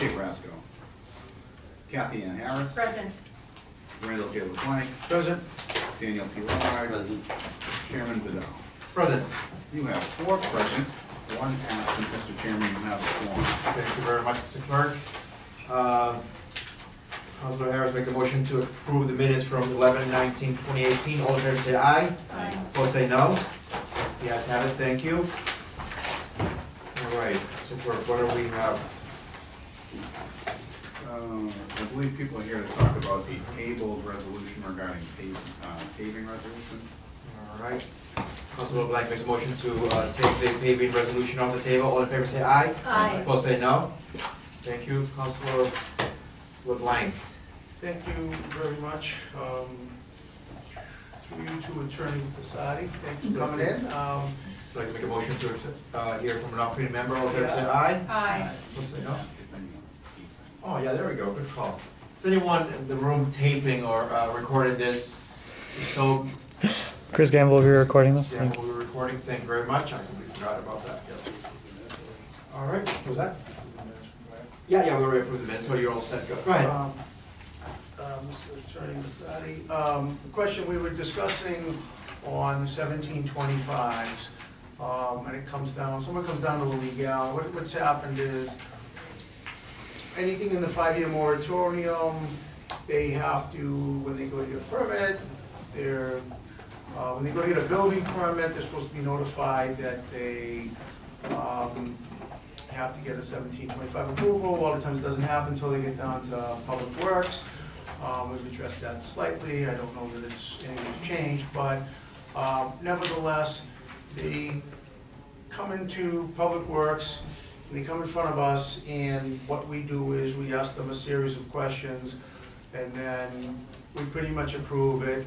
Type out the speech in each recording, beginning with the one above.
Kate Rasco. Kathy Ann Harris. Present. Randall J. LeBlanc. Present. Daniel P. Rod. Present. Chairman Vidal. Present. You have 4 present, 1 absent. Mr. Chairman, you have a quorum. Thank you very much, Mr. Clerk. Councilor Harris, make a motion to approve the minutes from 11/19/2018. All in favor say aye. Aye. Opposed say no. The ayes have it, thank you. All right, so clerk, what do we have? I believe people are here to talk about the tabled resolution regarding paving resolution. All right. Councilor LeBlanc makes a motion to take the paving resolution off the table. All in favor say aye. Aye. Opposed say no. Thank you, Councilor LeBlanc. Thank you very much. Through you to Attorney Casati, thanks for coming in. Would you like to make a motion to accept, hear from an off-committee member? All in favor say aye. Aye. Opposed say no. Oh, yeah, there we go, good call. Is anyone in the room taping or recording this? So, Chris Gamble will be recording this. yeah, we were recording, thank you very much, I completely forgot about that, yes. All right, what was that? Yeah, we already approved the minutes, so you're all set, go ahead. Mr. Attorney Casati, the question we were discussing on the 1725s, and it comes down, someone comes down to the legal, what's happened is, anything in the 5-year moratorium, they have to, when they go to get a permit, when they go to get a building permit, they're supposed to be notified that they have to get a 1725 approval. A lot of times it doesn't happen until they get down to Public Works. We've addressed that slightly. I don't know that anything's changed, but nevertheless, they come into Public Works, and they come in front of us, and what we do is we ask them a series of questions, and then we pretty much approve it.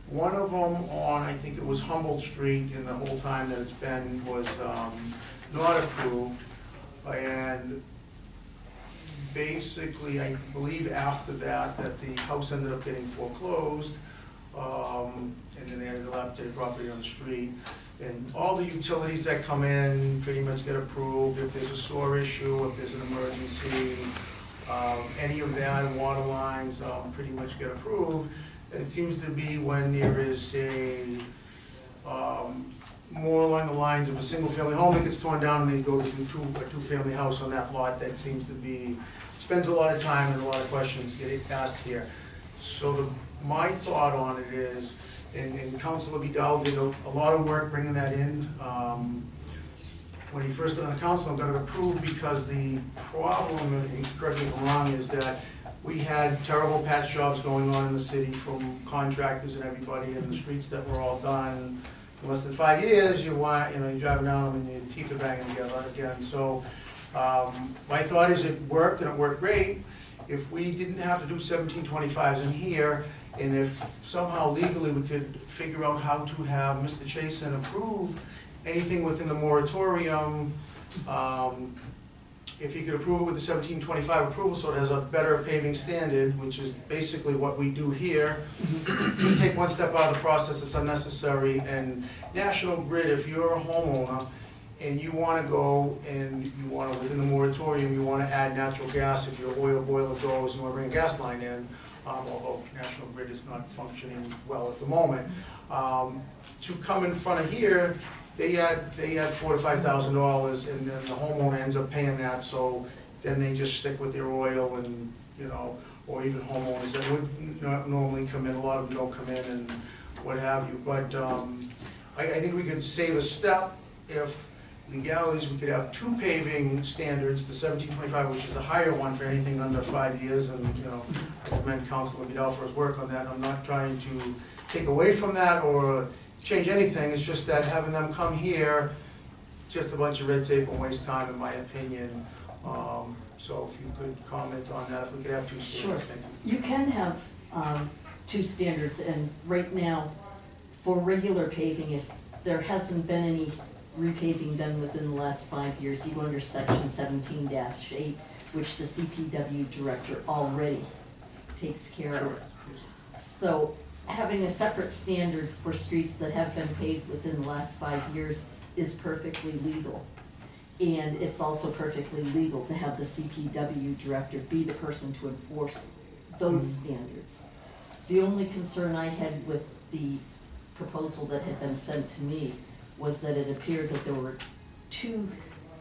One of them on, I think it was Humboldt Street, in the whole time that it's been, was not approved. And basically, I believe after that the house ended up getting foreclosed, and then they had a dilapidated property on the street. And all the utilities that come in pretty much get approved. If there's a sewer issue, if there's an emergency, any of that, water lines, pretty much get approved. And it seems to be when there is a, more along the lines of a single-family home that gets torn down and they go to a two-family house on that lot, that seems to be, spends a lot of time and a lot of questions get asked here. So my thought on it is, and Councilor Vidal did a lot of work bringing that in. When he first got on the council and got it approved, because the problem, and correct me if I'm wrong, is that we had terrible patch jobs going on in the city from contractors and everybody, and the streets that were all done in less than 5 years. You're driving down them and your teeth are banging together again. So my thought is it worked, and it worked great. If we didn't have to do 1725s in here, and if somehow legally we could figure out how to have Mr. Chasen approve anything within the moratorium, if he could approve it with the 1725 approval, so it has a better paving standard, which is basically what we do here. Just take one step out of the process that's unnecessary. And National Grid, if you're a homeowner and you want to go and you want to, within the moratorium, you want to add natural gas, if your oil boiler goes, you want to bring a gas line in, although National Grid is not functioning well at the moment, to come in front of here, they had $4,000 to $5,000, and then the homeowner ends up paying that. So then they just stick with their oil, and or even homeowners that would not normally come in. A lot of them don't come in and what have you. But I think we could save a step if legalities. We could have 2 paving standards: the 1725, which is a higher one for anything under 5 years, and I commend Councilor Vidal for his work on that. I'm not trying to take away from that or change anything. It's just that having them come here, just a bunch of red tape and waste time, in my opinion. So if you could comment on that, if we could have 2 standards. Sure. Thank you. You can have 2 standards, and right now, for regular paving, if there hasn't been any repaving done within the last 5 years, you go under section 17-8, which the CPW director already takes care of. So having a separate standard for streets that have been paved within the last 5 years is perfectly legal. And it's also perfectly legal to have the CPW director be the person to enforce those standards. The only concern I had with the proposal that had been sent to me was that it appeared that there were two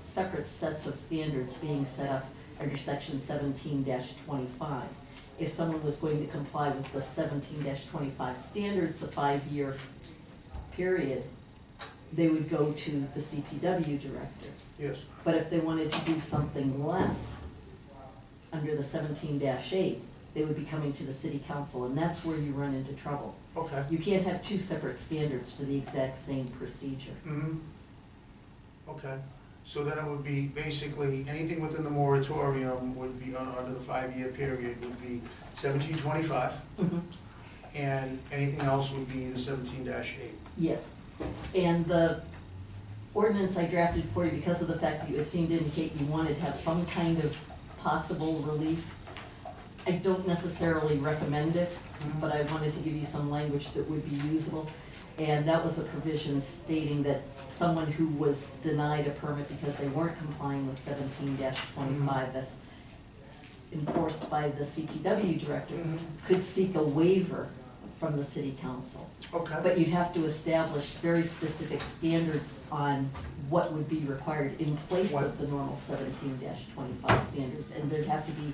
separate sets of standards being set up under section 17-25. If someone was going to comply with the 17-25 standards, the 5-year period, they would go to the CPW director. Yes. But if they wanted to do something less, under the 17-8, they would be coming to the city council, and that's where you run into trouble. Okay. You can't have two separate standards for the exact same procedure. Mm-hmm. Okay, so then it would be basically, anything within the moratorium would be, under the 5-year period, would be 1725, and anything else would be the 17-8. Yes, and the ordinance I drafted for you, because of the fact that you, it seemed to indicate you wanted to have some kind of possible relief, I don't necessarily recommend it, but I wanted to give you some language that would be usable. And that was a provision stating that someone who was denied a permit because they weren't complying with 17-25, as enforced by the CPW director, could seek a waiver from the city council. Okay. But you'd have to establish very specific standards on what would be required in place of the normal 17-25 standards. And there'd have to be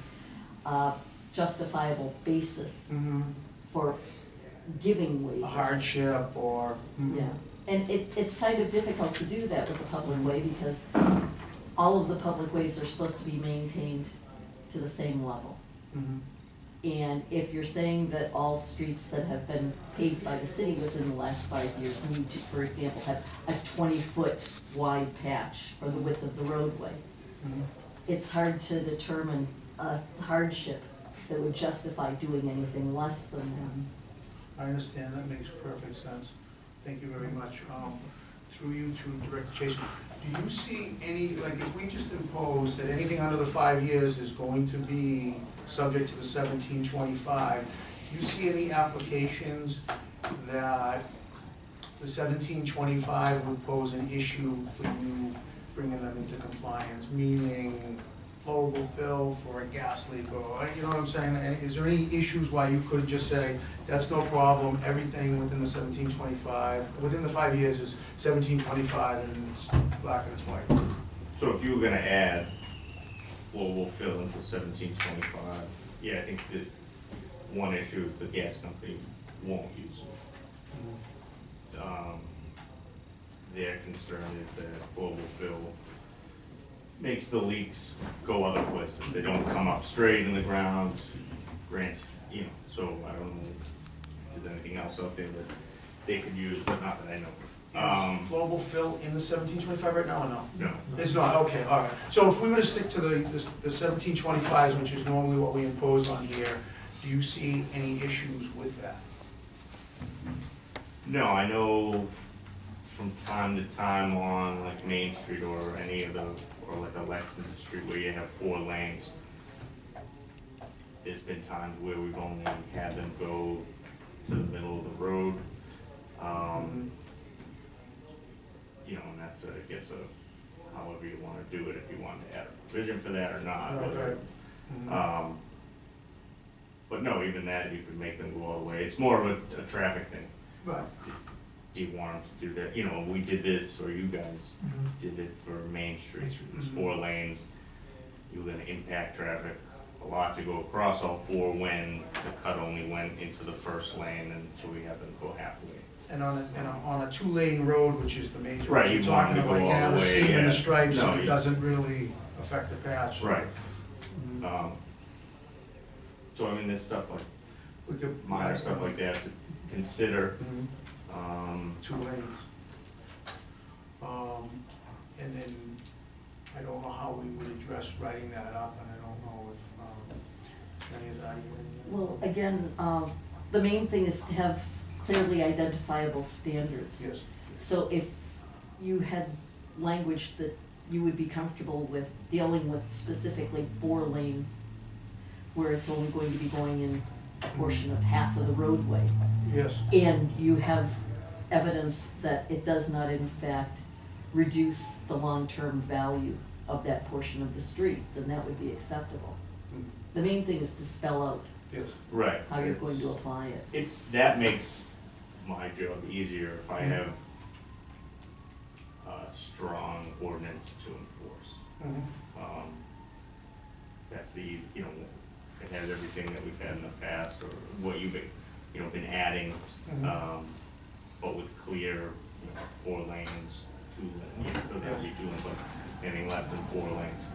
a justifiable basis for giving waivers. A hardship or. Yeah, and it's kind of difficult to do that with the public way, because all of the public ways are supposed to be maintained to the same level. And if you're saying that all streets that have been paved by the city within the last 5 years need to, for example, have a 20-foot wide patch for the width of the roadway, it's hard to determine a hardship that would justify doing anything less than that. I understand, that makes perfect sense. Thank you very much. Through you to Director Chase, do you see any, like, if we just impose that anything under the 5 years is going to be subject to the 1725, do you see any applications that the 1725 would pose an issue for you bringing them into compliance, meaning flowable fill for a gas leak, or, you know what I'm saying? And is there any issues why you couldn't just say, that's no problem, everything within the 1725, within the 5 years is 1725 and it's black and it's white? So if you were gonna add flowable fill into 1725, yeah, I think that one issue is the gas company won't use it. Their concern is that flowable fill makes the leaks go other places. They don't come up straight in the ground, grant, you know, so I don't know if there's anything else out there that they could use, but not that I know. Is flowable fill in the 1725 right now or no? No. It's not, okay, all right. So if we were to stick to the 1725s, which is normally what we impose on here, do you see any issues with that? No, I know from time to time on like Main Street or any of the, or like a Lexington Street where you have 4 lanes, there's been times where we've only had them go to the middle of the road. You know, and that's, I guess, however you wanna do it, if you want to add a provision for that or not. Right. But no, even that, you could make them go all the way. It's more of a traffic thing. Right. Do you want them to do that? You know, we did this, or you guys did it for Main Street. It was 4 lanes. You were gonna impact traffic a lot to go across all 4 when the cut only went into the first lane, and so we had them go halfway. And on a 2-lane road, which is the major, Right, what you're you want talking to about, go you all have the a way, seam in yeah. the stripes, so No, it doesn't really affect the patch. Right. So I mean, there's stuff like, We could. minor stuff like that to consider. 2 lanes. And then, I don't know how we would address writing that up, and I don't know if, any of that. Well, again, the main thing is to have clearly identifiable standards. Yes. So if you had language that you would be comfortable with dealing with specifically 4 lane, where it's only going to be going in a portion of half of the roadway, Yes. and you have evidence that it does not in fact reduce the long-term value of that portion of the street, then that would be acceptable. The main thing is to spell out Yes. Right. how you're going to It's- apply it. That makes my job easier if I have a strong ordinance to enforce. That's the easy, you know, it has everything that we've had in the past, or what you've been, been adding, but with clear, 4 lanes, 2 lanes, doesn't have to be 2 lanes, but anything less than 4 lanes.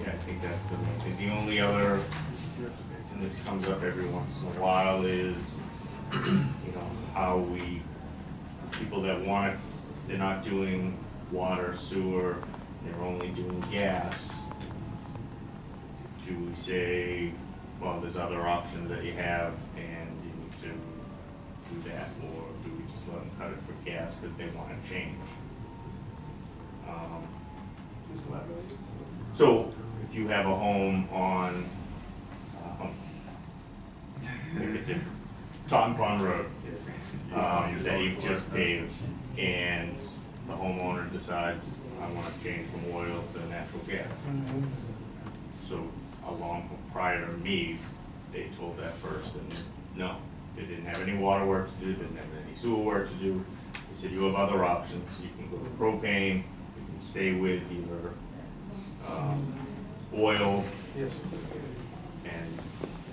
Yeah, I think that's the main thing. The only other, and this comes up every once in a while, is, how people that want it, they're not doing water, sewer, they're only doing gas. Do we say, well, there's other options that you have, and you need to do that, or do we just let them cut it for gas because they want to change? Please elaborate. So, if you have a home on, make it different, Taunton Pond Road, that you've just paved, and the homeowner decides, I wanna change from oil to natural gas. So, prior to me, they told that person, no, they didn't have any water work to do, didn't have any sewer work to do. They said, you have other options, you can go to propane, you can stay with either, oil, Yes. and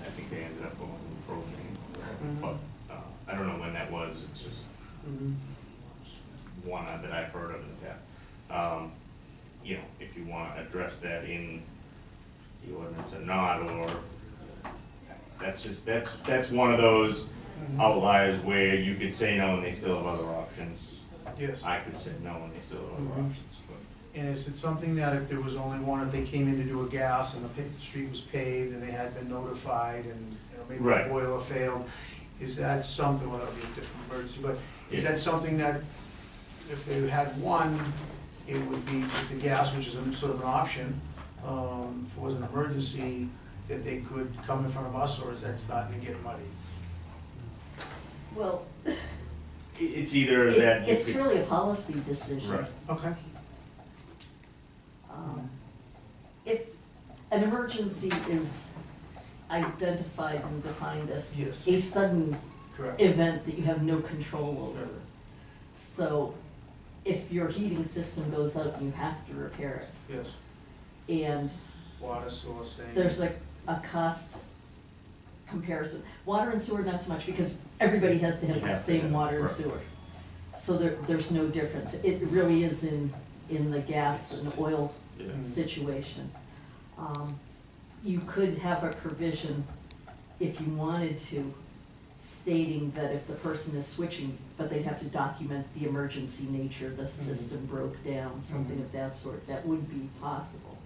I think they ended up going with propane. But, I don't know when that was, it's just one that I've heard of in the past. If you wanna address that in the ordinance or not, or, that's one of those outliers where you could say no and they still have other options. Yes. I could say no and they still have other options, but. And is it something that if there was only one, if they came in to do a gas and the street was paved and they had been notified and, maybe Right. the boiler failed, is that something, well, that would be a different emergency, but is Yeah. that something that if they had one, it would be just the gas, which is sort of an option, if it was an emergency, that they could come in front of us, or is that starting to get muddy? Well, It's either that you it's could. really a policy decision. Right. Okay. If an emergency is identified and defined as Yes. a sudden Correct. event that you have no control over. Sure. So if your heating system goes out, you have to repair Yes. it. And Water source, same. there's a cost comparison. Water and sewer, not so much, because everybody has to have You the have to same have- water and right. sewer. So there's no difference. It really is in the gas and oil Yeah. situation. You could have a provision, if you wanted to, stating that if the person is switching, but they'd have to document the emergency nature, the system broke down, something of that sort, that would be possible.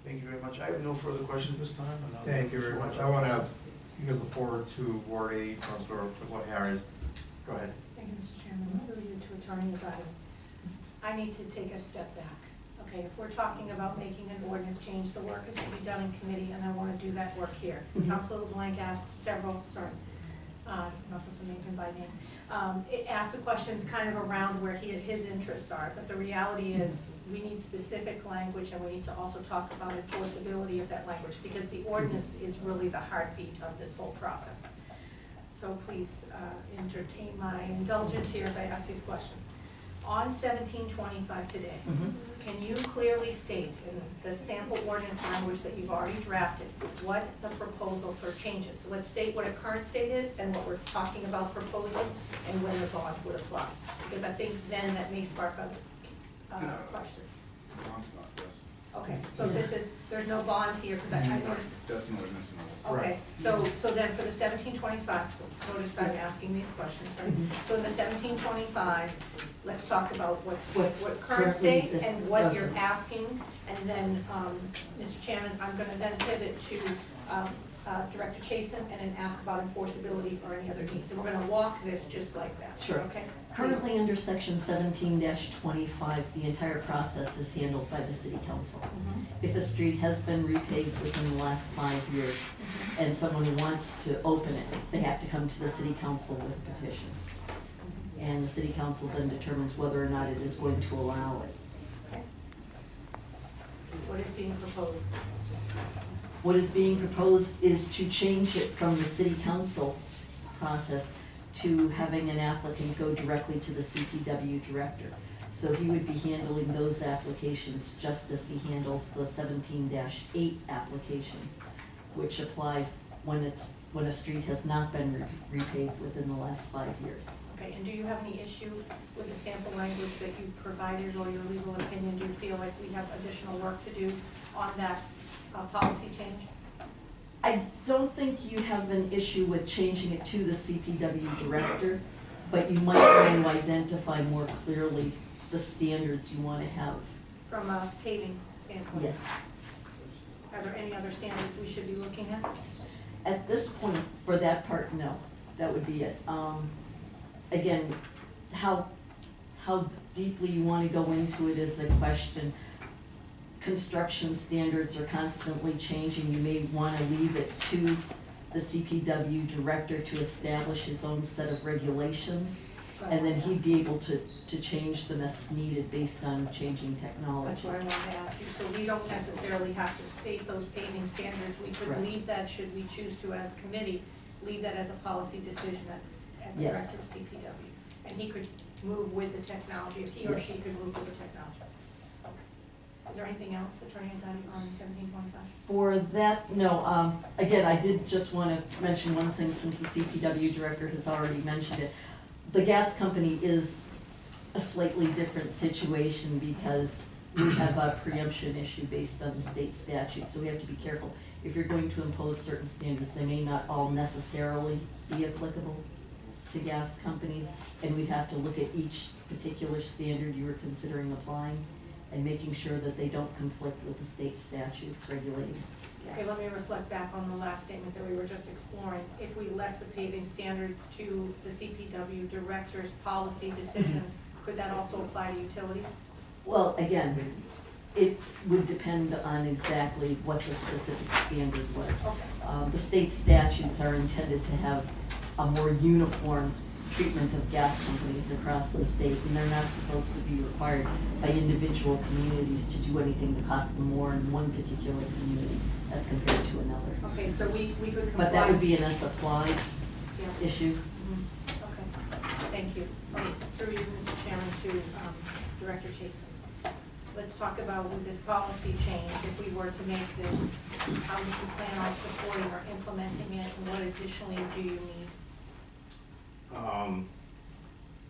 Thank you very much. I have no further questions this time. and I'll- Thank you very much. I want to look forward to Ward 8, Councilor Harris. Go ahead. Thank you, Mr. Chairman. Through you to Attorney Azadi. I need to take a step back. Okay, if we're talking about making an ordinance change, the work is to be done in committee, and I want to do that work here. Mhm. Councilor LeBlanc asked several, also some names by name. It asked the questions kind of around where his interests are, but the reality is, we need specific language, and we need to also talk about enforceability of that language, because the ordinance is really the heartbeat of this whole process. So please, entertain my indulgence here as I ask these questions. On 1725 today, can you clearly state in the sample ordinance language that you've already drafted, what the proposal for changes? So let's state what a current state is and what we're talking about proposing and when the bond would apply. Because I think then that may spark other questions. Bond's not this. Okay, so there's no bond here, because I noticed. That's no ordinance in this. Okay, so then for the 1725, so notice I'm asking these questions, right? So in the 1725, let's talk about what current currently state exists. and what you're Okay. asking. And then, Mr. Chairman, I'm gonna then pivot to, Director Chasen, and then ask about enforceability or any other needs. And we're gonna walk this just like that, Sure. okay? Currently, under section 17-25, the entire process is handled by the city council. Mhm. If a street has been repaved within the last 5 years, Mhm. and someone wants to open it, they have to come to the city council with a petition. And the city council then determines whether or not it is going to allow it. Okay. What is being proposed? What is being proposed is to change it from the city council process to having an applicant go directly to the CPW director. So he would be handling those applications just as he handles the 17-8 applications, which apply when a street has not been repaved within the last 5 years. Okay, and do you have any issue with the sample language that you provided or your legal opinion? Do you feel like we have additional work to do on that policy change? I don't think you have an issue with changing it to the CPW director, but you might want to identify more clearly the standards you want to have. From a paving standpoint? Yes. Are there any other standards we should be looking at? At this point, for that part, no, that would be it. Again, how deeply you want to go into it is a question. Construction standards are constantly changing. You may want to leave it to the CPW director to establish his own set of regulations, and then he'd be able to change them as needed based on changing That's technology. what I wanted to ask you. So we don't necessarily have to state those paving standards. We could Correct. leave that, should we choose to as a committee, leave that as a policy decision at the Yes. director of CPW. And he could move with the technology, if he or Yes. she could move with the technology. Okay. Is there anything else, Attorney Azadi, on 1725? For that, no, again, I did just want to mention one thing since the CPW director has already mentioned it. The gas company is a slightly different situation because we have a preemption issue based on the state statute, so we have to be careful. If you're going to impose certain standards, they may not all necessarily be applicable to gas companies, and we'd have to look at each particular standard you were considering applying and making sure that they don't conflict with the state statutes regulating. Okay, let me reflect back on the last statement that we were just exploring. If we left the paving standards to the CPW director's policy decisions, could that also apply to utilities? Well, again, it would depend on exactly what the specific standard was. Okay. The state statutes are intended to have a more uniform treatment of gas companies across the state, and they're not supposed to be required by individual communities to do anything that costs them more in one particular community as compared to another. Okay, so we could comply. But that would be an as-applied Yeah. issue. Mhm. Okay, thank you. Okay, through you, Mr. Chairman, to Director Chasen. Let's talk about with this policy change, if we were to make this, how would you plan on supporting or implementing it, and what additionally do you need?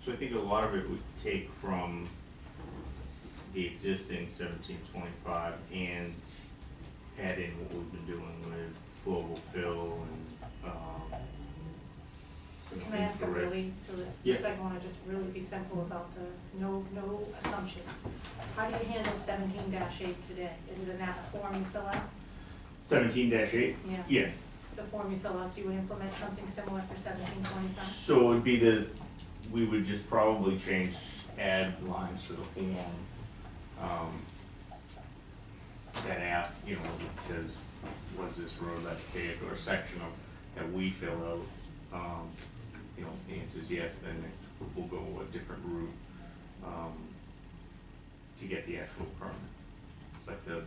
So I think a lot of it would take from the existing 1725 and add in what we've been doing with global fill and, Can I ask a really, so that, Yeah. just I wanna just really be simple about the, no assumptions. How do you handle 17-8 today? Is it a form you fill out? 17-8? Yeah. Yes. It's a form you fill out, so you would implement something similar for 1725? So it would be we would just probably add lines to the form, that asks, you know, it says, was this road that's paved, or a section of, that we fill out, you know, the answer is yes, then we'll go a different route, to get the actual permit. But the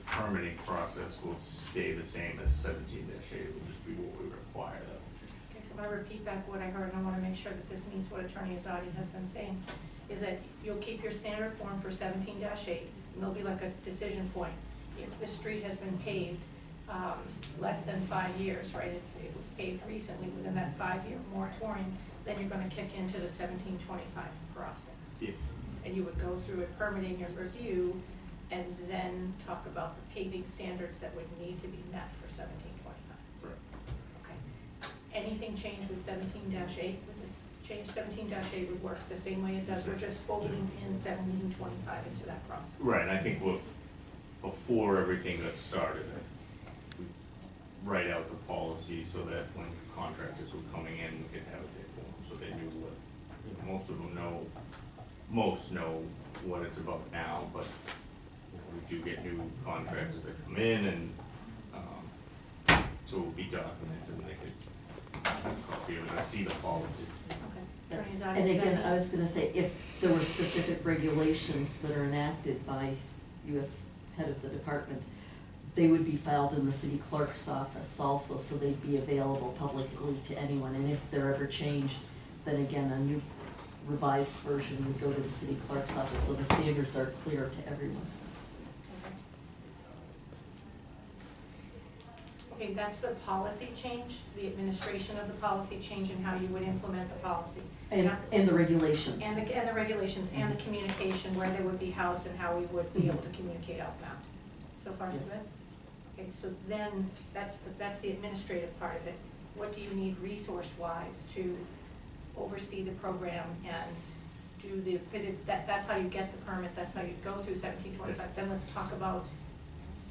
permitting process will stay the same as 17-8, it will just be what we require though. Okay, so I'm gonna repeat back what I heard, and I wanna make sure that this means what Attorney Azadi has been saying, is that you'll keep your standard form for 17-8, and there'll be like a decision point. If the street has been paved, less than 5 years, right, it was paved recently within that 5-year moratorium, then you're gonna kick into the 1725 process. Yeah. And you would go through a permitting and review, and then talk about the paving standards that would need to be met for 1725. Right. Okay. Anything change with 17-8, with this change, 17-8 would work the same way it does, we're just folding in 1725 into that process. Right, I think before everything got started, we write out the policy so that when contractors were coming in, we could have it there for them, so they knew what, you know, most of them know, most know what it's about now, but you know, we do get new contractors that come in and, so it will be documented and they could have a copy of it, or see the policy. Okay. Attorney Zadi, And is that- again, I was gonna say, if there were specific regulations that are enacted by US head of the department, they would be filed in the city clerk's office also, so they'd be available publicly to anyone, and if they're ever changed, then again, a new revised version would go to the city clerk's office, so the standards are clear to everyone. Okay, that's the policy change, the administration of the policy change and how you would implement the policy. And the regulations. And the regulations and the communication, where they would be housed and how we would be able to communicate outbound. So far, so Yes. good? Okay, so then, that's the administrative part of it. What do you need resource-wise to oversee the program and do the, because that's how you get the permit, that's how you go through 1725. Then let's talk about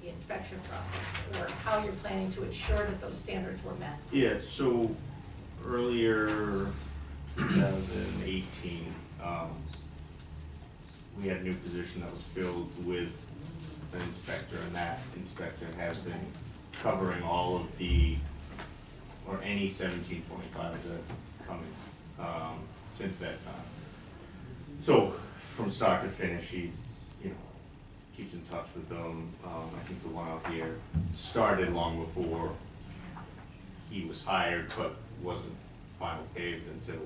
the inspection process, or how you're planning to ensure that those standards were met. Yeah, so earlier, 2018, we had a new position that was filled with an inspector, and that inspector has been covering all of the, or any 1725s that have come in, since that time. So, from start to finish, he's, you know, keeps in touch with them. I think the one out here started long before he was hired, but wasn't final paved until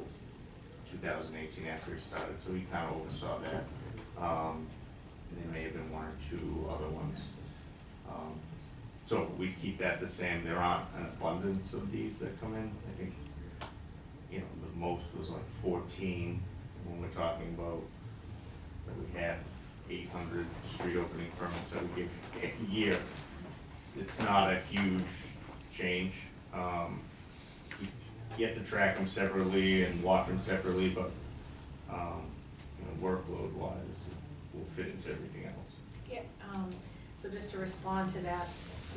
2018 after he started, so he kind of oversaw that. And there may have been one or two other ones. So we keep that the same. There aren't an abundance of these that come in. I think, you know, the most was like 14 when we're talking about that we had 800 street opening permits that we give a year. It's not a huge change. You have to track them separately and watch them separately, but you know, workload wise, it will fit into everything else. Yeah, so just to respond to that,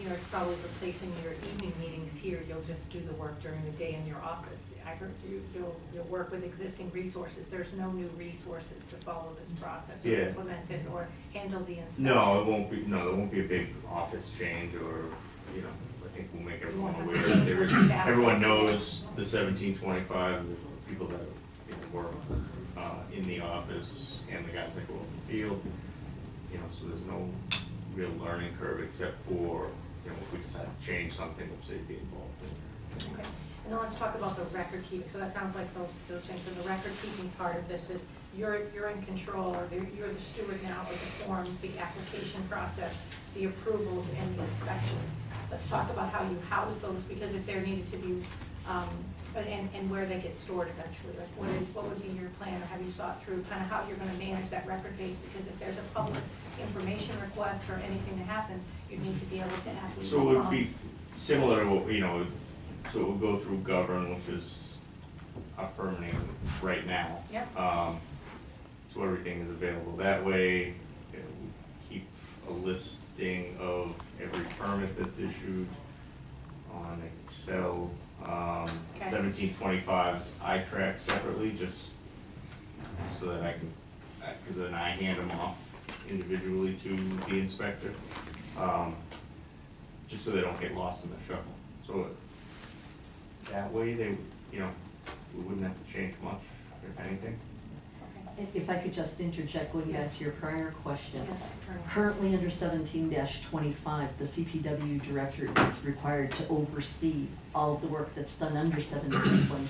you know, it's probably replacing your evening meetings here, you'll just do the work during the day in your office. I heard you'll work with existing resources, there's no new resources to follow this process or Yeah. implement it or handle the inspection. No, it won't be, no, there won't be a big office change or, you know, I think we'll make everyone You won't aware have to that change there, what staff everyone has to do. knows the 1725, the people that, you know, work, in the office and the guys that go out in the field. You know, so there's no real learning curve except for, you know, if we decide to change something, which they'd be involved in. Okay, and then let's talk about the record keeping, so that sounds like those things, and the record keeping part of this is, you're in control, or you're the steward now of the forms, the application process, the approvals, and the inspections. Let's talk about how you house those, because if there needed to be, and where they get stored eventually, like what would be your plan, or have you thought through kind of how you're gonna manage that record base, because if there's a public information request or anything that happens, you need to be able to aptly respond. So it would be similar to what, you know, so it would go through Govern, which is our permitting right now. Yep. So everything is available that way. We keep a listing of every permit that's issued on Excel. Okay. 1725s I track separately, just so that I can, because then I hand them off individually to the inspector, just so they don't get lost in the shuffle. So that way they, you know, we wouldn't have to change much, if anything. Okay. If I could just interject, going back to your prior question. Yes, Attorney. Currently, under 17-25, the CPW director is required to oversee all of the work that's done under 17-25.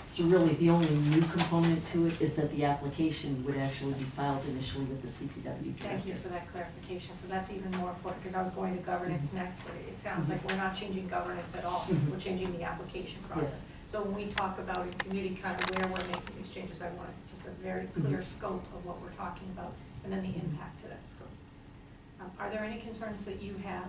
So really, the only new component to it is that the application would actually be filed initially with the CPW director. Thank you for that clarification, so that's even more important, because I was going to governance next, but it sounds like we're not changing governance at all, Mhm. we're changing the application process. So when we talk about in community kind of where we're making these changes, I want just a very clear scope of what we're talking about, and then the impact to that scope. Are there any concerns that you have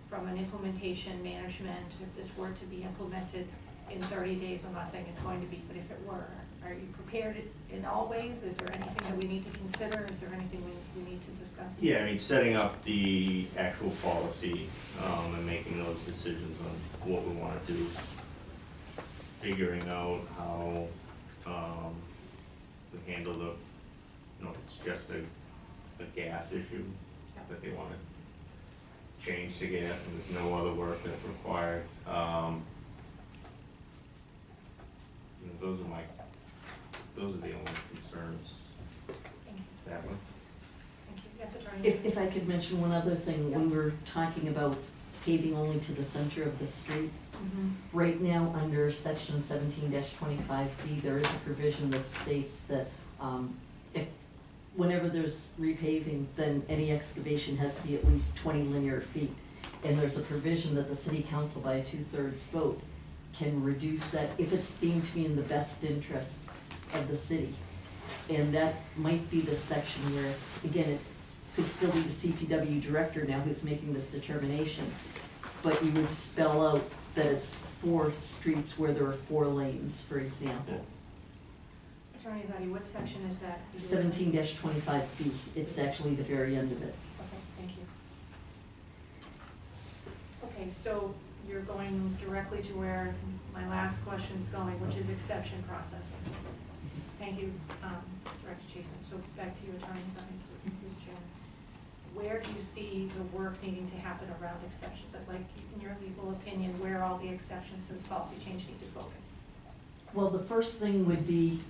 from an implementation management, if this were to be implemented, in 30 days. I'm not saying it's going to be, but if it were, are you prepared in all ways? Is there anything that we need to consider? Is there anything we need to discuss? Yeah, I mean, setting up the actual policy, and making those decisions on what we wanna do. Figuring out how, we handle the, it's just a gas issue that they wanna change to gas and there's no other work that's required. Those are the only concerns Thank you. that one. Thank you. Yes, Attorney? If I could mention one other thing, when we're talking about paving only to the center of the street, right now, under section 17-25B, there is a provision that states that if, whenever there's repaving, then any excavation has to be at least 20 linear feet. And there's a provision that the city council by a 2/3 vote can reduce that if it's deemed to be in the best interests of the city. And that might be the section where, again, it could still be the CPW director now who's making this determination, but you would spell out that it's 4 streets where there are 4 lanes, for example. Attorney Zadi, what section is that? 17-25B, it's actually the very end of it. Okay, thank you. Okay, so you're going directly to where my last question's going, which is exception processing. Thank you, Director Chason. So back to you, Attorney Zadi, through the chair. Where do you see the work needing to happen around exceptions? I'd like, in your legal opinion, where all the exceptions to this policy change need to focus? Well, the first thing would be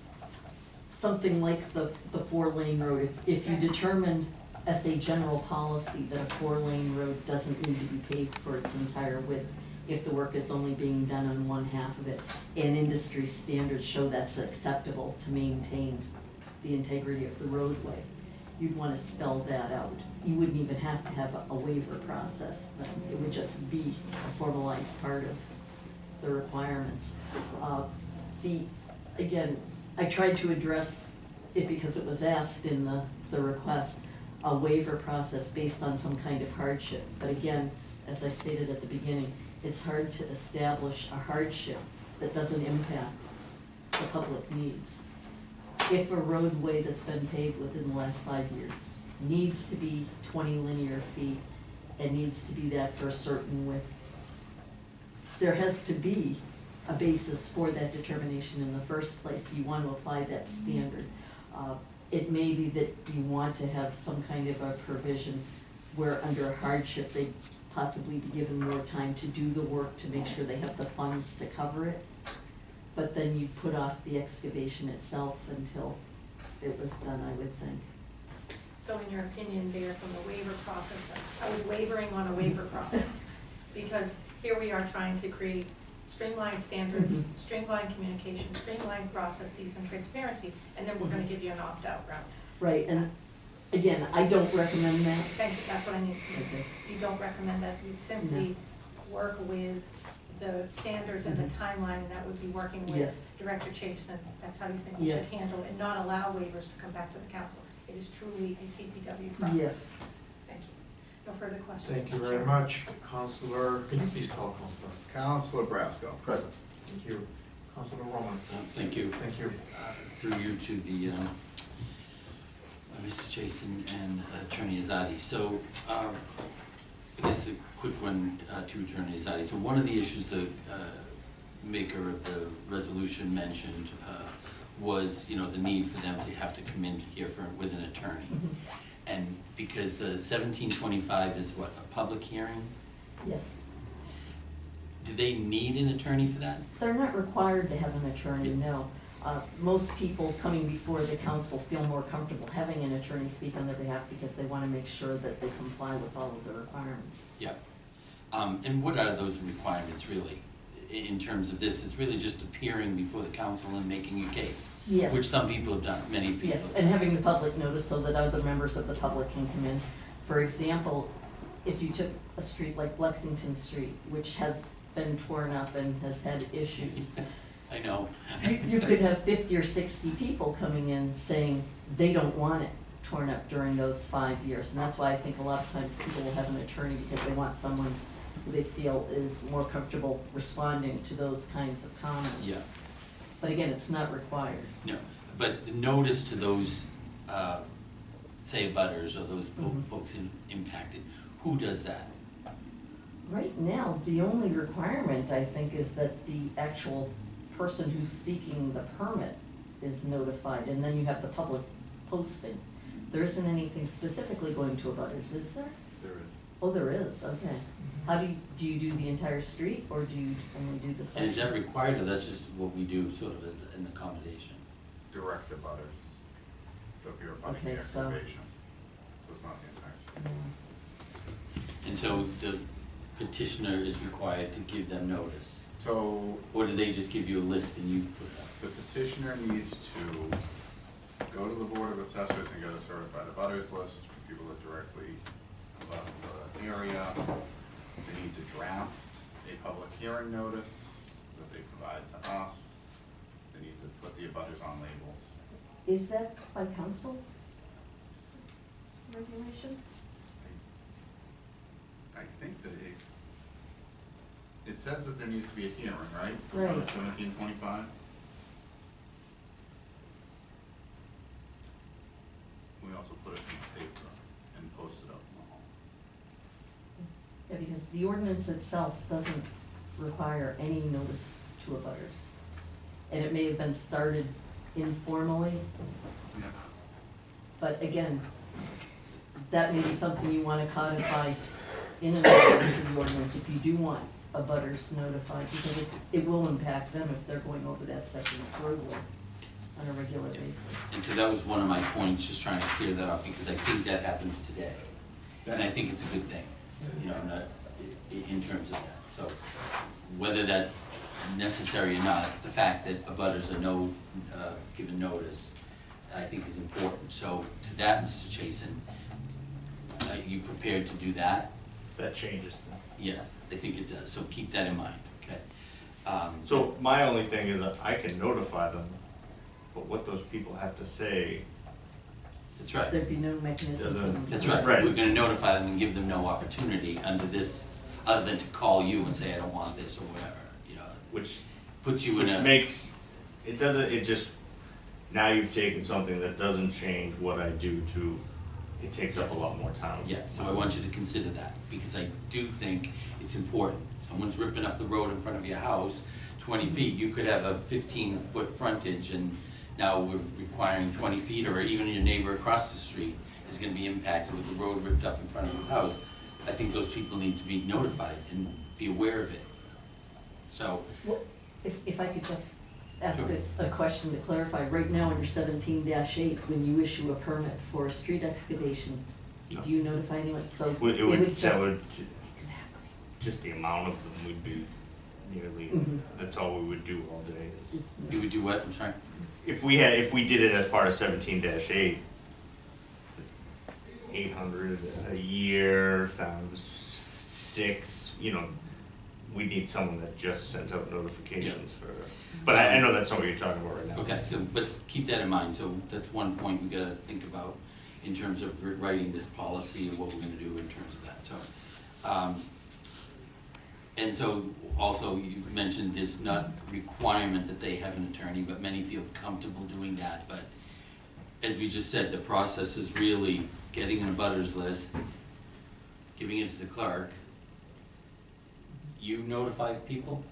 something like the 4-lane road. If you Okay. determined as a general policy that a 4-lane road doesn't need to be paved for its entire width, if the work is only being done on one half of it, and industry standards show that's acceptable to maintain the integrity of the roadway, you'd want to spell that out. You wouldn't even have to have a waiver process. It would just be a formalized part of the requirements. Again, I tried to address it because it was asked in the request, a waiver process based on some kind of hardship. But again, as I stated at the beginning, it's hard to establish a hardship that doesn't impact the public needs. If a roadway that's been paved within the last 5 years needs to be 20 linear feet and needs to be that for a certain width, there has to be a basis for that determination in the first place. You want to apply that standard. It may be that you want to have some kind of a provision where under a hardship they possibly be given more time to do the work to make sure they have the funds to cover it. But then you put off the excavation itself until it was done, I would think. So in your opinion there, from the waiver process, I was wavering on a waiver process, because here we are trying to create streamlined standards, streamlined communication, streamlined processes and transparency, and then we're gonna give you an opt-out route. Right, and again, I don't recommend that. Thank you, that's what I need. Okay. You don't recommend that, you simply work with the standards and the timeline, and that would be working with Yes. Director Chason. That's how you think we Yes. should handle it, and not allow waivers to come back to the council. It is truly a CPW process. Yes. Thank you. No further questions. Thank you Mr. very Chairman. much. Counselor, can you please call Counselor? Counselor Brasco. Present. Thank you. Counselor Roman. Thank you. Thank you. Through you to the, Mr. Chason and Attorney Azadi. So, I guess a quick one to Attorney Azadi. So one of the issues the maker of the resolution mentioned was, the need for them to have to come in here with an attorney. And because the 1725 is what, a public hearing? Yes. Do they need an attorney for that? They're not required to have an attorney, no. Most people coming before the council feel more comfortable having an attorney speak on their behalf because they want to make sure that they comply with all of the requirements. Yeah. And what are those requirements really? In terms of this, it's really just appearing before the council and making a case. Yes. Which some people have done, many people. Yes, and having the public notice so that other members of the public can come in. For example, if you took a street like Lexington Street, which has been torn up and has had issues, I know. you could have 50 or 60 people coming in saying they don't want it torn up during those 5 years. And that's why I think a lot of times people will have an attorney because they want someone who they feel is more comfortable responding to those kinds of comments. Yeah. But again, it's not required. No, but the notice to those, say butters or those folks impacted, who does that? Right now, the only requirement, I think, is that the actual person who's seeking the permit is notified, and then you have the public posting. There isn't anything specifically going to abutters, is there? There is. Oh, there is, okay. How do you do the entire street, or do you only do the And section? is that required, or that's just what we do sort of as an accommodation? Direct to butters. So if you're abutting Okay, the so- excavation, so it's not the entire street. Yeah. And so the petitioner is required to give them notice? So Or do they just give you a list and you put that? the petitioner needs to go to the Board of Assessors and get a certified abutters list for people that directly abut the area. They need to draft a public hearing notice that they provide to us. They need to put the abutters on labels. Is that by council regulation? I think that it says that there needs to be a hearing, right? Right. 1725. We also put it in the paper and posted up in the hall. Yeah, because the ordinance itself doesn't require any notice to abutters. And it may have been started informally, Yeah. but again, that may be something you wanna codify in an amendment to the ordinance if you do want abutters notified, because it will impact them if they're going over that section further on a regular basis. And so that was one of my points, just trying to clear that up, because I think that happens today. And I think it's a good thing, you know, not, in terms of that. So whether that's necessary or not, the fact that abutters are given notice, I think is important. So to that, Mr. Chasen, are you prepared to do that? That changes things. Yes, I think it does, so keep that in mind, okay? So my only thing is that I can notify them, but what those people have to say, That's right. There'd be no mechanism. for them to- That's right, Right. we're gonna notify them and give them no opportunity under this, other than to call you and say, I don't want this, or whatever, you know, which put you in a. makes, it doesn't, it just, now you've taken something that doesn't change what I do to, it takes up a lot more time. Yes, so I want you to consider that, because I do think it's important. Someone's ripping up the road in front of your house, 20 feet, you could have a 15-foot frontage, and now we're requiring 20 feet, or even your neighbor across the street is gonna be impacted with the road ripped up in front of his house. I think those people need to be notified and be aware of it. So, Well, if I could just ask Sure. a question to clarify, right now under 17-8, when you issue a permit for a street excavation, No. do you notify anyone? So It would, that just. would, Exactly. just the amount of them would be nearly, Mhm. that's all we would do all day. is- you would do what, I'm sorry? If we did it as part of 17-8, 800 a year times 6, you know, we need someone that just sent out notifications for, but I know that's not what you're talking about right now. Okay, so, but keep that in mind, so that's one point we gotta think about in terms of writing this policy and what we're gonna do in terms of that, so. And so, also, you mentioned there's not requirement that they have an attorney, but many feel comfortable doing that, but as we just said, the process is really getting an abutters list, giving it to the clerk. You notify people,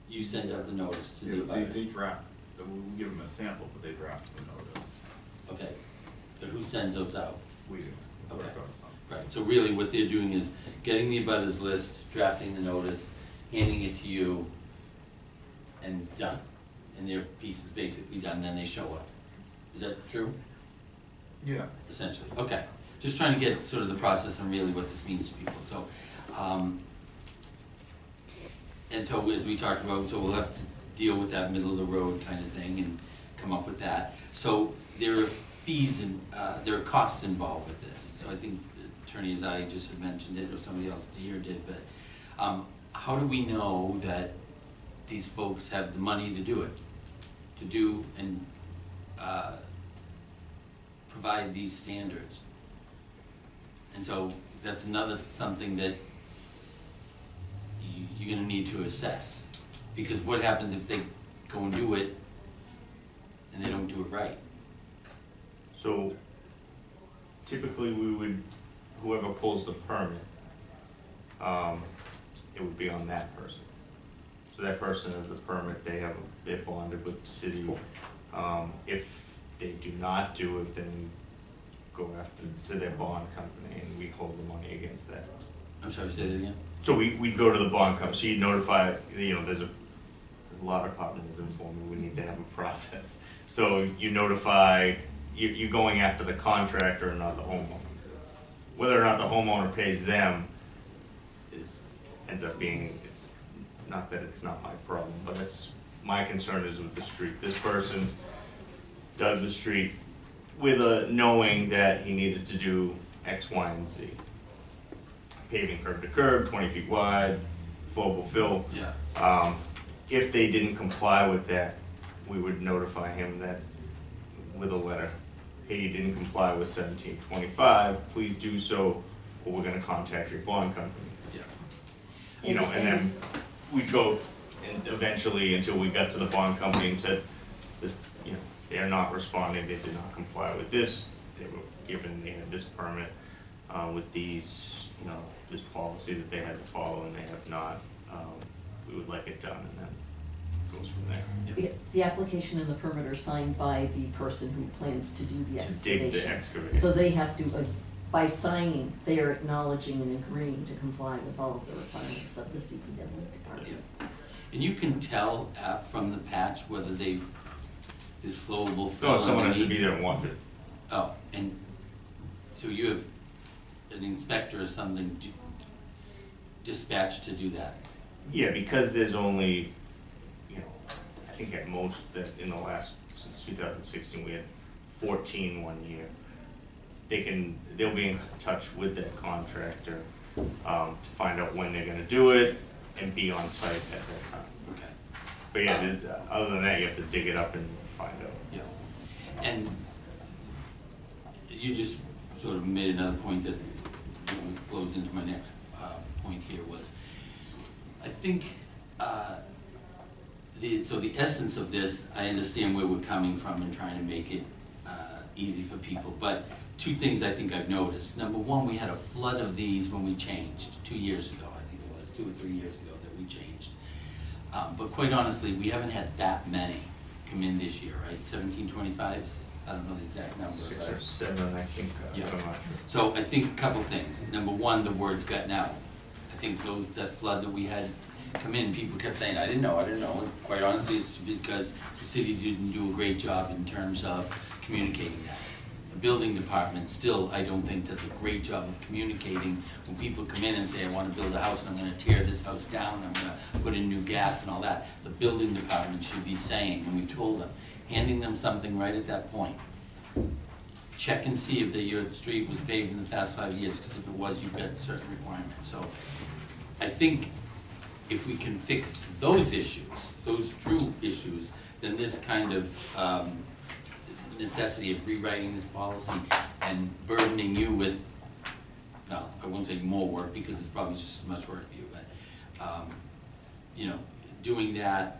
you send out the notice to the abutters. They draft, we give them a sample, but they draft the notice. Okay, but who sends those out? We do. Okay. Work on some. Right, so really what they're doing is getting the abutters list, drafting the notice, handing it to you, and done. And their piece is basically done, then they show up. Is that true, Yeah. essentially? Okay, just trying to get sort of the process and really what this means to people, so. And so as we talked about, so we'll have to deal with that middle of the road kind of thing and come up with that. So there are fees and, there are costs involved with this. So I think Attorney Azadi just had mentioned it, or somebody else here did, but how do we know that these folks have the money to do it? To do and provide these standards? And so that's another something that you're gonna need to assess. Because what happens if they go and do it and they don't do it right? So typically we would, whoever pulls the permit, it would be on that person. So that person has the permit, they're bonded with the city. If they do not do it, then we go after to their bond company and we hold the money against that. I'm sorry, say that again? So we'd go to the bond company, so you'd notify, you know, there's a law department is informed, we need to have a process. So you notify, you're going after the contractor and not the homeowner. Whether or not the homeowner pays them ends up being, it's not that it's not my problem, but my concern is with the street. This person dug the street with a knowing that he needed to do X, Y, and Z. Paving curb to curb, 20 feet wide, flowable fill. Yeah. If they didn't comply with that, we would notify him that with a letter. Hey, you didn't comply with 1725, please do so, or we're gonna contact your bond company. Yeah. You know, and then we'd go and eventually until we got to the bond company and said, this, you know, they're not responding, they did not comply with this, they had this permit, with these, you know, this policy that they had to follow and they have not, we would like it done and then it goes from there. The application and the permit are signed by the person who plans to do the To excavation. dig the excavation. So they have to, by signing, they are acknowledging and agreeing to comply with all of the requirements of the CPW department. Yeah. And you can tell from the patch whether they've, this flowable fill. No, someone has to underneath- be there and watch it. Oh, and so you have an inspector or something dispatched to do that? Yeah, because there's only, you know, I think at most that in the last, since 2016, we had 14 one year. They'll be in touch with that contractor to find out when they're gonna do it and be on site at that time. Okay. But yeah, other than that, you have to dig it up and find out. Yeah. And you just sort of made another point that flows into my next point here was, I think, so the essence of this, I understand where we're coming from and trying to make it easy for people, but two things I think I've noticed. Number one, we had a flood of these when we changed 2 years ago, I think it was 2 or 3 years ago that we changed. But quite honestly, we haven't had that many come in this year, right? 1725s? I don't know the exact number. 6 but- or 7, I think, Yeah. I'm not sure. So I think a couple things. Number one, the word's gotten out. I think that flood that we had come in, people kept saying, I didn't know. And quite honestly, it's because the city didn't do a great job in terms of communicating that. The building department still, I don't think, does a great job of communicating when people come in and say, I want to build a house and I'm gonna tear this house down, I'm gonna put in new gas and all that. The building department should be saying, and we've told them, handing them something right at that point. Check and see if your street was paved in the past 5 years, because if it was, you've got certain requirements. So I think if we can fix those issues, those true issues, then this kind of necessity of rewriting this policy and burdening you with, well, I won't say more work because it's probably just as much work for you, but, you know, doing that,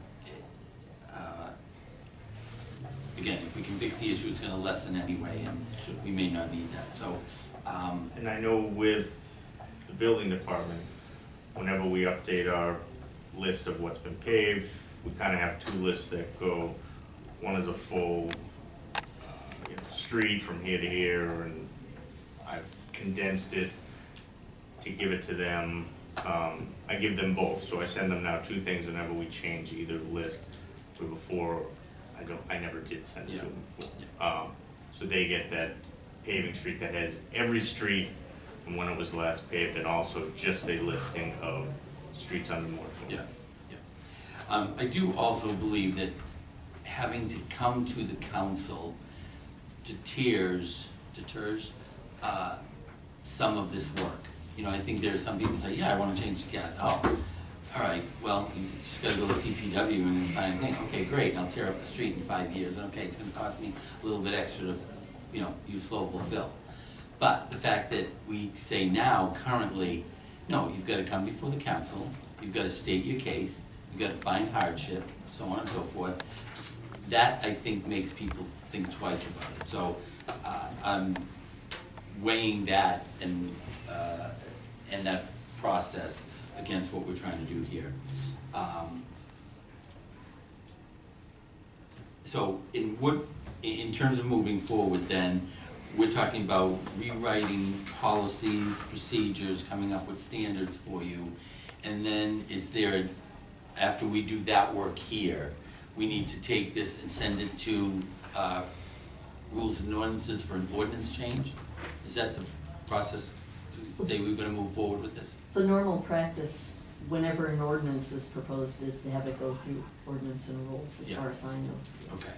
again, if we can fix the issue, it's gonna lessen anyway, and we may not need that, so, And I know with the building department, whenever we update our list of what's been paved, we kind of have 2 lists that go. One is a full street from here to here, and I've condensed it to give it to them. I give them both, so I send them now 2 things whenever we change either list. But before, I never did send it to them before. So they get that paving street that has every street and when it was last paved, and also just a listing of streets under moratorium. yeah. I do also believe that having to come to the council deters some of this work. You know, I think there are some people who say, yeah, I wanna change the gas. Oh, all right, well, you just gotta go to CPW and then sign a thing. Okay, great, I'll tear up the street in 5 years. Okay, it's gonna cost me a little bit extra to, you know, use flowable fill. But the fact that we say now, currently, no, you've gotta come before the council, you've gotta state your case, you've gotta find hardship, so on and so forth. That, I think, makes people think twice about it. So, I'm weighing that and that process against what we're trying to do here. So in terms of moving forward then, we're talking about rewriting policies, procedures, coming up with standards for you. And then is there, after we do that work here, we need to take this and send it to rules and ordinances for an ordinance change? Is that the process to say we're gonna move forward with this? The normal practice, whenever an ordinance is proposed, is to have it go through ordinance and rules, as Yeah. far as I know. Okay.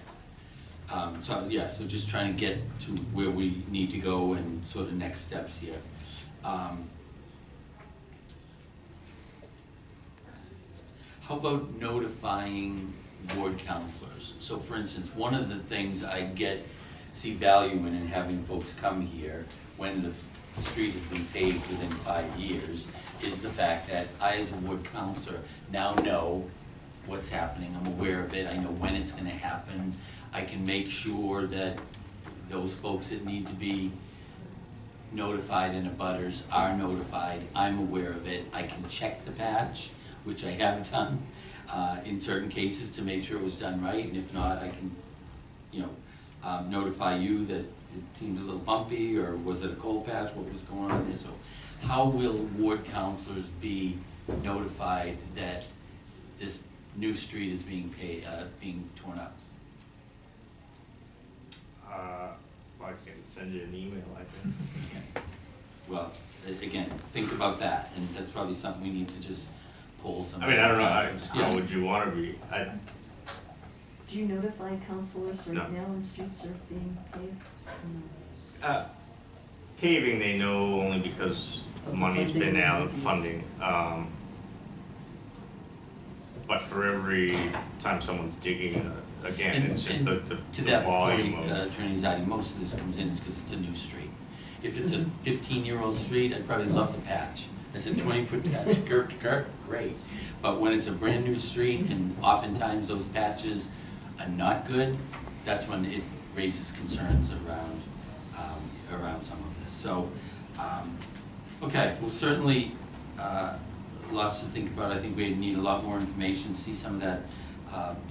So just trying to get to where we need to go and sort of next steps here. How about notifying ward counselors? So for instance, one of the things I see value in having folks come here when the street has been paved within 5 years is the fact that I, as a ward counselor, now know what's happening. I'm aware of it. I know when it's gonna happen. I can make sure that those folks that need to be notified and abutters are notified. I'm aware of it. I can check the patch, which I have done in certain cases to make sure it was done right, and if not, I can, notify you that it seemed a little bumpy, or was it a cold patch, what was going on there. So how will ward counselors be notified that this new street is being torn up? I can send you an email, I guess. Okay. Well, again, think about that, and that's probably something we need to just pull some. I mean, I don't know, counselors. how would you wanna be? Do you notify counselors right No. now when streets are being paved? Paving, they know only because money's been out, funding. But for every time someone's digging, again, And- it's just and the To that volume point, of. Attorney Zadi, most of this comes in is because it's a new street. If it's a 15-year-old street, I'd probably love the patch. It's a 20-foot patch, curb to curb, great. But when it's a brand-new street, and oftentimes those patches are not good, that's when it raises concerns around some of this. So, okay, well, certainly, lots to think about. I think we need a lot more information, see some of that,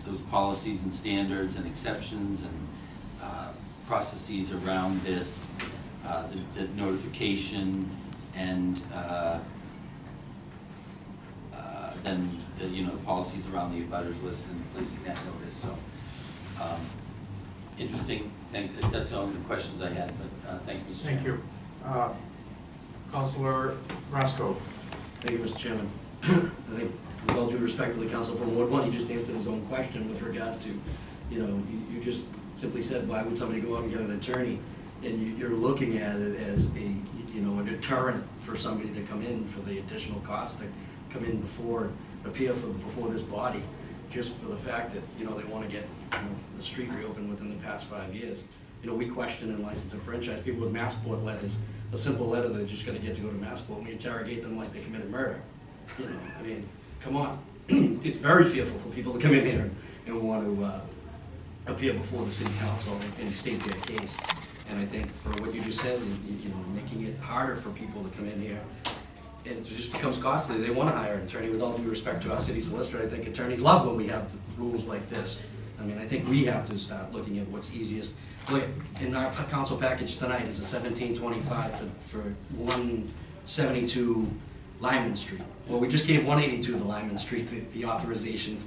those policies and standards and exceptions and processes around this, the notification, and then the policies around the abutters list and placing that notice. So interesting. Thanks. That's all the questions I had. But thank you, Mr. Thank Chairman. you. Councilor Roscoe. Thank you, Mr. Chairman. I think with all due respect to the council from Ward 1, he just answered his own question with regards to, you just simply said, why would somebody go out and get an attorney? And you're looking at it as a deterrent for somebody to come in for the additional cost to come in appear before this body, just for the fact that, they want to get, the street reopened within the past 5 years. We question and license and franchise people with Massport letters, a simple letter they're just gonna get to go to Massport, and we interrogate them like they committed murder. I mean, come on. It's very fearful for people to come in here and want to appear before the city council and state their case. And I think for what you just said, making it harder for people to come in here, and it just becomes costly. They want to hire an attorney. With all due respect to our city solicitor, I think attorneys love when we have rules like this. I mean, I think we have to start looking at what's easiest. Look, in our council package tonight is a 1725 for 172 Lyman Street. Well, we just gave 182 to Lyman Street the authorization,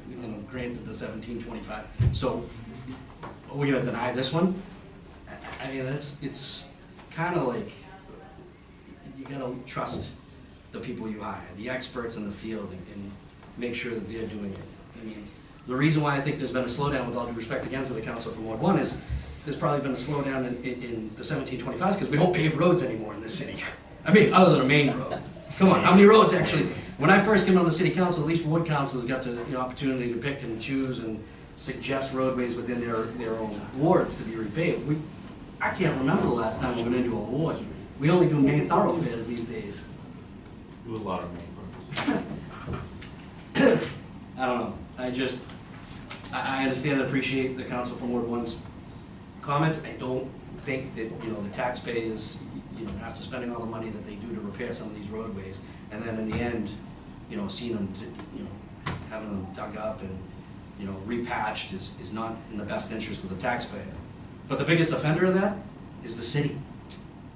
granted the 1725. So, are we gonna deny this one? I mean, it's kind of like, you gotta trust the people you hire, the experts in the field, and make sure that they're doing it. I mean, the reason why I think there's been a slowdown, with all due respect again to the council from Ward 1, is there's probably been a slowdown in the 1725s because we don't pave roads anymore in this city. I mean, other than a main road. Come on, how many roads actually? When I first came on the city council, at least ward councils got the opportunity to pick and choose and suggest roadways within their own wards to be repaved. I can't remember the last time we went into a ward. We only do main thoroughfares these days. Do a lot of main roads. I don't know, I understand and appreciate the council from Ward One's comments. I don't think that, you know, the taxpayers, you know, after spending all the money that they do to repair some of these roadways, and then in the end, you know, seeing them, you know, having them dug up and, you know, repatched is not in the best interest of the taxpayer. But the biggest offender of that is the city.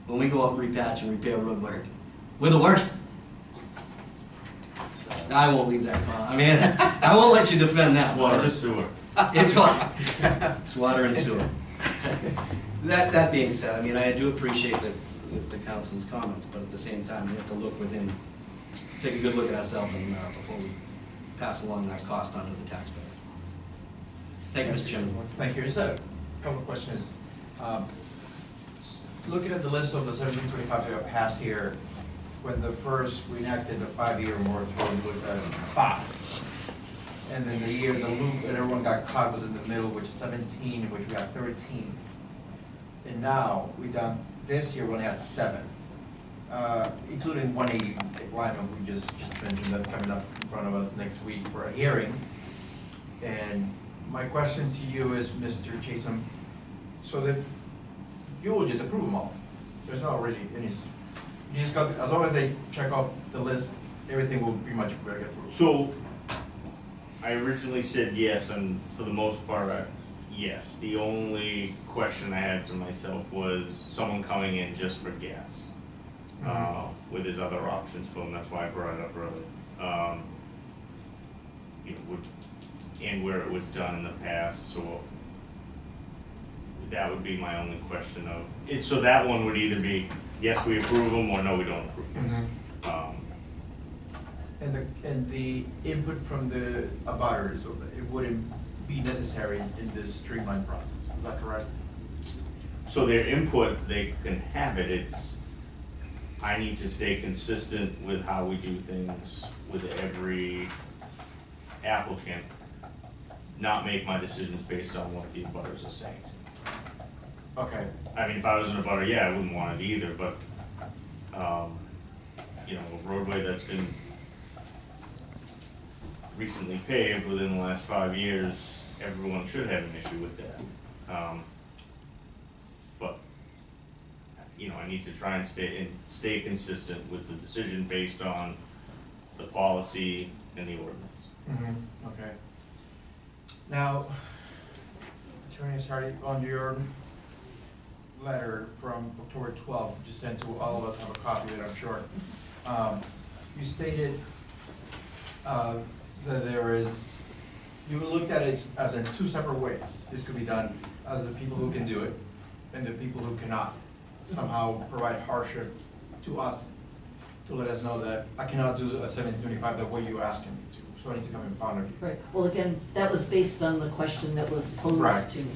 When we go out and repatch and repair road work, we're the worst. I won't leave that comment. I mean, I won't let you defend that. Water I and just- sewer. It's water. It's water and sewer. That being said, I mean, I do appreciate the council's comments, but at the same time, we have to look within, take a good look at ourselves and, before we pass along that cost onto the taxpayer. Thank you, Mr. Chairman. Thank you. Just a couple of questions. Looking at the list of the 1725 that got passed here, when we enacted the 5-year moratorium, it was at 5. And then the loop that everyone got caught was in the middle, which is 17, in which we got 13. And now, this year we only had 7, including 180 linemen we just mentioned, that's coming up in front of us next week for a hearing. And my question to you is, Mr. Chatham, so that you will just approve them all? There's not really any, you just got, as long as they check off the list, everything will pretty much get approved. So, I originally said yes, and for the most part, yes. The only question I had to myself was someone coming in just for gas, with his other options for him. That's why I brought it up earlier. You know, and where it was done in the past, so that would be my only question of it. So that one would either be yes, we approve them, or no, we don't approve them. And the input from the abutters, it wouldn't be necessary in this streamlined process, is that correct? So their input, they can have it. I need to stay consistent with how we do things with every applicant, not make my decisions based on what the abutters are saying. Okay. I mean, if I was in a abutter, yeah, I wouldn't want it either, but, you know, a roadway that's been recently paved within the last 5 years, everyone should have an issue with that. But, you know, I need to try and stay consistent with the decision based on the policy and the ordinance. Okay. Now, Attorney Sardi, on your letter from October 12th, which you sent to all of us, have a copy of it, I'm sure. You stated that you looked at it as in 2 separate ways. This could be done as the people who can do it and the people who cannot somehow provide hardship to us to let us know that I cannot do a 1725 the way you're asking me to, so I need to come in front of you. Right, well, again, that was based on the question that was Right. posed to me,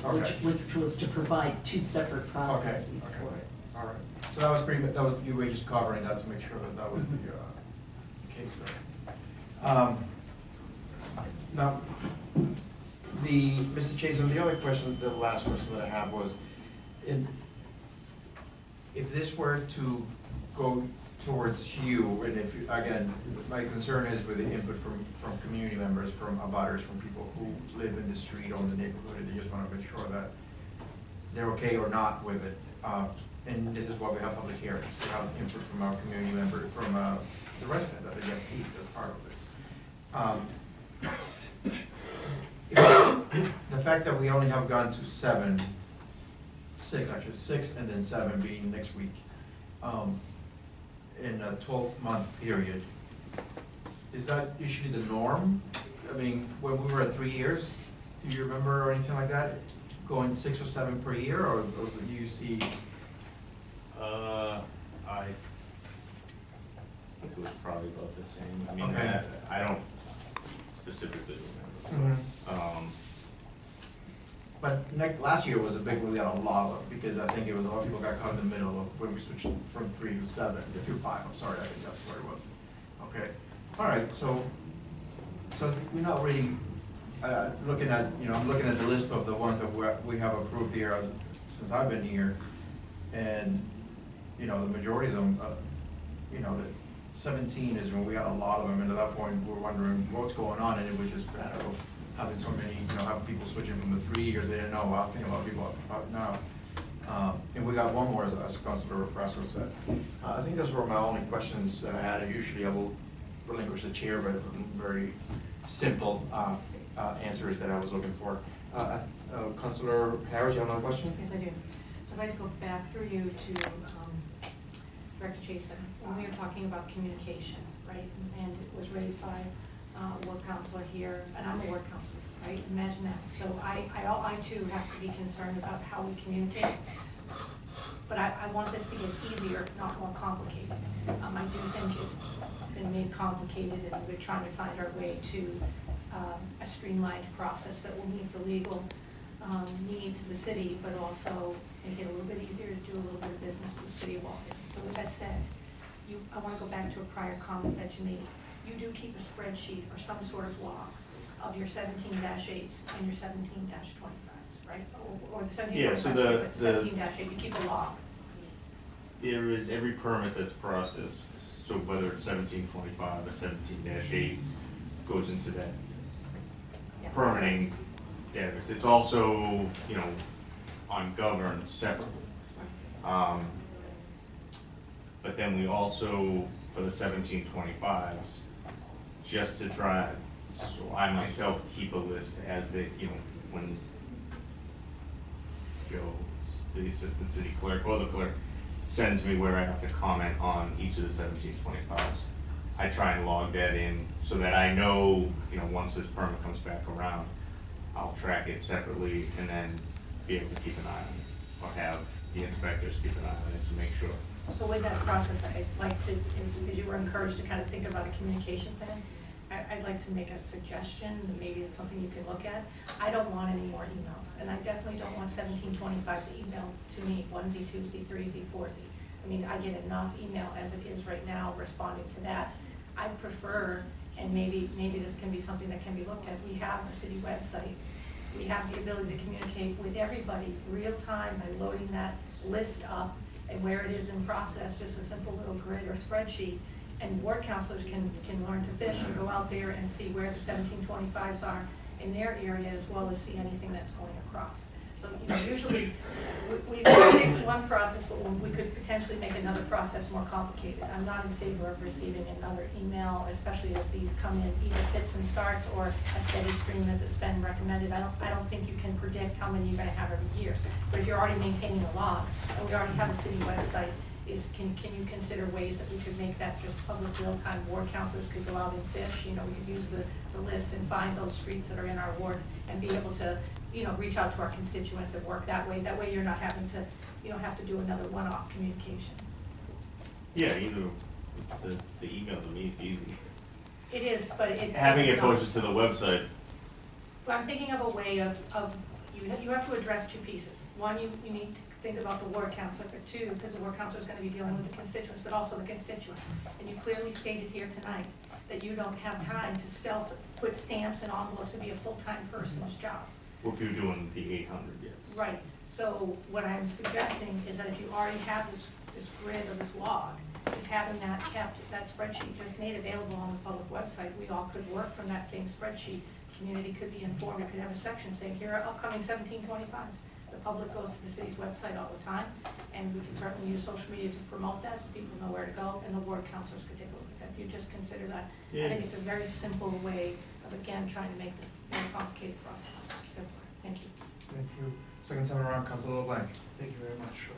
Okay. which was to provide 2 separate processes okay. for it. All right, so that was you were just covering that to make sure that that was the case there. Now, Mr. Chatham, the other question, the last question that I have was, if this were to go towards you, and if, again, my concern is with the input from community members, from abutters, from people who live in the street or in the neighborhood, and they just want to make sure that they're okay or not with it. And this is why we have public hearings, we have input from our community member, from the resident that gets heat as part of this. The fact that we only have gone to 6 and then 7 being next week, in a 12-month period, is that usually the norm? I mean, when we were at 3 years, do you remember or anything like that? Going 6 or 7 per year, or do you see? I think it was probably about the same. I mean, Okay. I don't specifically remember. But last year was a big one, we had a lot of, because I think it was a lot of people got caught in the middle of when we switched from 3 to 7, to 5, I'm sorry, I think that's where it was. Okay, all right, so we're not really looking at, I'm looking at the list of the ones that we have approved here since I've been here, and, the majority of them, 17 is when we had a lot of them, and at that point, we were wondering what's going on, and it was just, I don't know, having so many, having people switching from the 3 years, they didn't know, well, I think a lot of people out now. And we got one more, as Councilor Brasco said. I think those were my only questions that I had. Usually I will relinquish the chair, but very simple answers that I was looking for. Councilor Harris, you have another question? Yes, I do. So I'd like to go back through you to Director Chasen. When we were talking about communication, right, and it was raised by a ward counselor here, and I'm a ward counselor, right? Imagine that. So I too have to be concerned about how we communicate. But I want this to get easier, not more complicated. I do think it's been made complicated, and we're trying to find our way to a streamlined process that will meet the legal needs of the city, but also make it a little bit easier to do a little bit of business in the city of Waltham. So with that said, I want to go back to a prior comment that you made. You do keep a spreadsheet or some sort of log of your 17-8s and your 17-25s, right? Or the 17-25s, Yeah, so but 17-8, you keep a log. There is every permit that's processed, so whether it's 1725 or 17-8 goes into that Yeah. permitting database. It's also, on govern separately. But then we also, for the 1725s, just to try, so I myself keep a list as the, when Joe, the assistant city clerk or the clerk, sends me where I have to comment on each of the 1725s. I try and log that in so that I know, once this permit comes back around, I'll track it separately and then be able to keep an eye on it, or have the inspectors keep an eye on it to make sure. So with that process, I'd like to, because you were encouraged to kind of think about a communication plan, I'd like to make a suggestion, and maybe it's something you can look at. I don't want any more emails, and I definitely don't want 1725s emailed to me, 1Z, 2Z, 3Z, 4Z. I mean, I get enough email as it is right now responding to that. I prefer, and maybe this can be something that can be looked at, we have a city website. We have the ability to communicate with everybody real time by loading that list up and where it is in process, just a simple little grid or spreadsheet. And ward counselors can learn to fish and go out there and see where the 1725s are in their area, as well as see anything that's going across. So, usually we fix one process, but we could potentially make another process more complicated. I'm not in favor of receiving another email, especially as these come in either fits and starts or a steady stream as it's been recommended. I don't think you can predict how many you're going to have every year. But if you're already maintaining a log, and we already have a city website, can you consider ways that we could make that just public real-time? Ward counselors could go out and fish, we could use the list and find those streets that are in our wards and be able to, reach out to our constituents and work that way. That way you're not having to, have to do another one-off communication. Yeah, the email to me is easy. It is, but having it posted to the website. But I'm thinking of a way of you have to address two pieces. One, you need to think about the ward counselor, but two, because the ward counselor is going to be dealing with the constituents, but also the constituents. And you clearly stated here tonight that you don't have time to put stamps and envelopes to be a full-time person's job. Well, if you're doing the 800, yes. Right. So what I'm suggesting is that if you already have this grid or this log, just having that kept, that spreadsheet just made available on the public website, we all could work from that same spreadsheet. Community could be informed. It could have a section saying, here are upcoming 1725s. The public goes to the city's website all the time, and we can certainly use social media to promote that so people know where to go, and the ward counselors could take a look at that. If you just consider that, Yeah. I think it's a very simple way of, again, trying to make this more complicated process simpler. Thank you. Thank you. Second time around, Councilor LeBlanc. Thank you very much.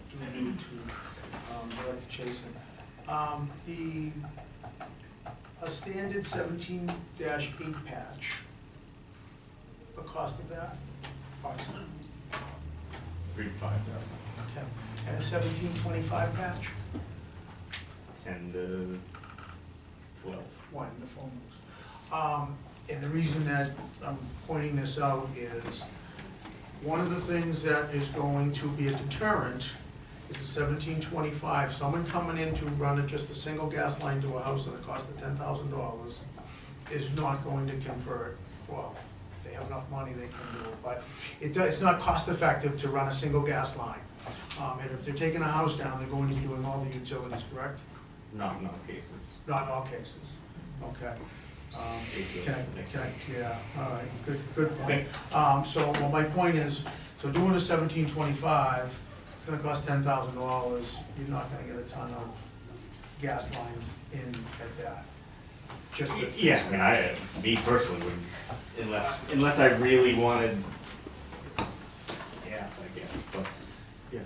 Through you to Director Chasen. A standard 17-8 patch, the cost of that, approximately 3 to 5,000. $10. And a 1725 patch? 10 to 12. One, the phone moves. And the reason that I'm pointing this out is one of the things that is going to be a deterrent is the 1725. Someone coming in to run just a single gas line to a house at a cost of $10,000 is not going to convert for, if they have enough money, they can do it. But it's not cost effective to run a single gas line. And if they're taking a house down, they're going to be doing all the utilities, correct? Not in all cases. Not in all cases, okay. April Can I, next can I, year. yeah, all right, good point. So, well, my point is, so doing a 1725, it's gonna cost $10,000, you're not gonna get a ton of gas lines in at that. Just the- Yeah, I mean, me personally would, unless I really wanted gas, I guess, but, yeah.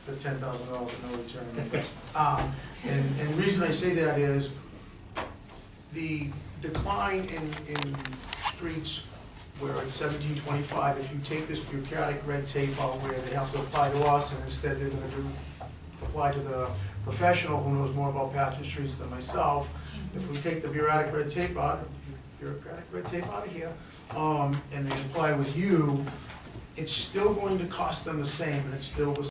For $10,000, no return. And the reason I say that is, the decline in streets where it's 1725, if you take this bureaucratic red tape out where they have to apply to us, and instead they're gonna apply to the professional who knows more about patching streets than myself, if we take the bureaucratic red tape out of here, and they apply with you, it's still going to cost them the same, and it's still the